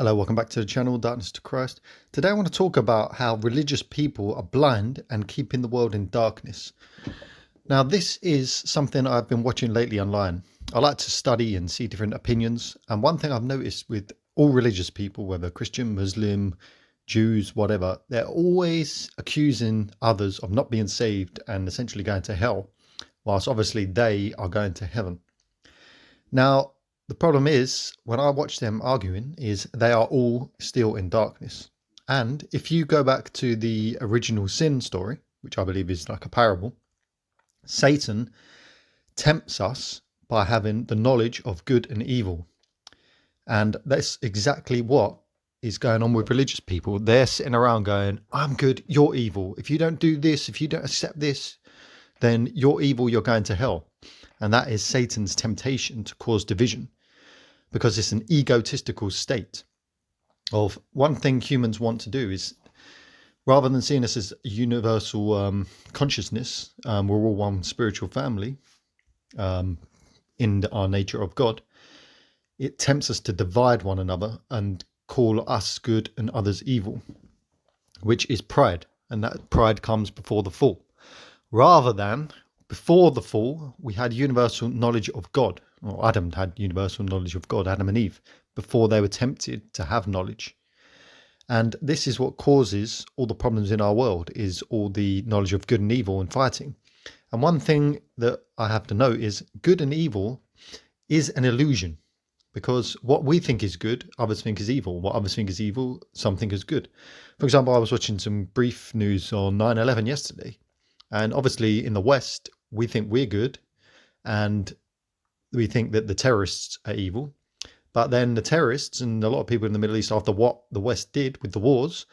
Hello, welcome back to the channel, Darkness to Christ. Today I want to talk about how religious people are blind and keeping the world in darkness. Now, this is something I've been watching lately online. I like to study and see different opinions, and one thing I've noticed with all religious people, whether Christian, Muslim, Jews, whatever, they're always accusing others of not being saved and essentially going to hell, whilst obviously they are going to heaven. Now, the problem is, when I watch them arguing, is they are all still in darkness. And if you go back to the original sin story, which I believe is like a parable, Satan tempts us by having the knowledge of good and evil. And that's exactly what is going on with religious people. They're sitting around going, I'm good, you're evil. If you don't do this, if you don't accept this, then you're evil, you're going to hell. And that is Satan's temptation to cause division, because it's an egotistical state of one thing humans want to do is, rather than seeing us as universal consciousness, we're all one spiritual family in our nature of God. It tempts us to divide one another and call us good and others evil, which is pride. And that pride comes before the fall. Rather than before the fall, we had universal knowledge of God. Or Adam had universal knowledge of God, Adam and Eve, before they were tempted to have knowledge. And this is what causes all the problems in our world, is all the knowledge of good and evil and fighting. And one thing that I have to note is good and evil is an illusion, because what we think is good, others think is evil. What others think is evil, some think is good. For example, I was watching some brief news on 9/11 yesterday. And obviously in the West, we think we're good and we think that the terrorists are evil. But then the terrorists and a lot of people in the Middle East, after what the West did with the wars,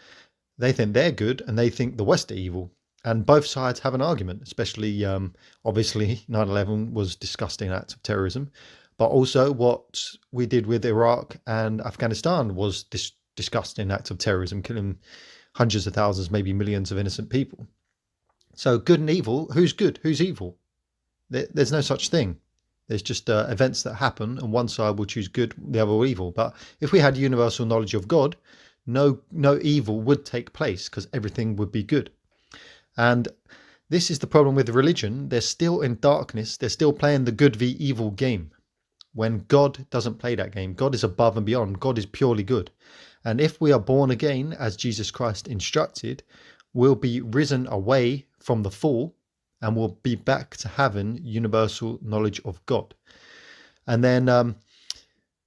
they think they're good and they think the West are evil. And both sides have an argument, especially obviously 9/11 was a disgusting act of terrorism. But also what we did with Iraq and Afghanistan was this disgusting act of terrorism, killing hundreds of thousands, maybe millions of innocent people. So good and evil, who's good, who's evil? There's no such thing. There's just events that happen, and one side will choose good, the other will evil. But if we had universal knowledge of God, no evil would take place, because everything would be good. And this is the problem with religion. They're still in darkness. They're still playing the good v evil game, when God doesn't play that game. God is above and beyond. God is purely good. And if we are born again, as Jesus Christ instructed, we'll be risen away from the fall, and we'll be back to having universal knowledge of God. And then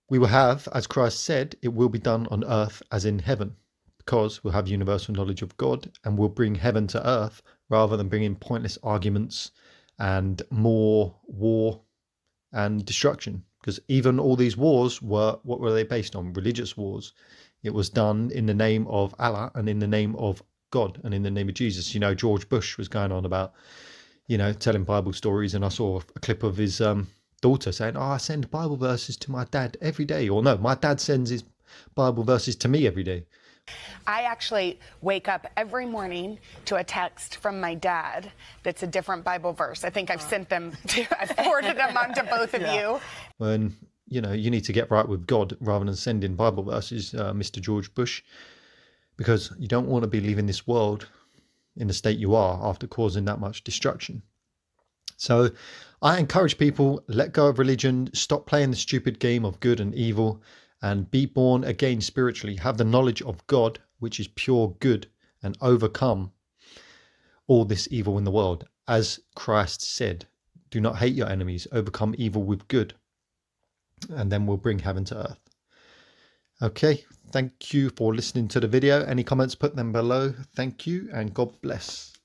we will have, as Christ said, it will be done on earth as in heaven, because we'll have universal knowledge of God and we'll bring heaven to earth, rather than bringing pointless arguments and more war and destruction. Because even all these wars what were they based on? Religious wars. It was done in the name of Allah and in the name of God and in the name of Jesus. You know, George Bush was going on about, telling Bible stories, and I saw a clip of his daughter saying, I send Bible verses to my dad every day. Or no, my dad sends his Bible verses to me every day. I actually wake up every morning to a text from my dad that's a different Bible verse. I think I've sent them I've forwarded them on to both of you. When, you need to get right with God rather than sending Bible verses, Mr. George Bush, because you don't want to be leaving this world in the state you are after causing that much destruction. So I encourage people, let go of religion, stop playing the stupid game of good and evil, and be born again spiritually. Have the knowledge of God, which is pure good, and overcome all this evil in the world. As Christ said, do not hate your enemies, overcome evil with good, and then we'll bring heaven to earth. Okay, thank you for listening to the video. Any comments, put them below. Thank you, and God bless.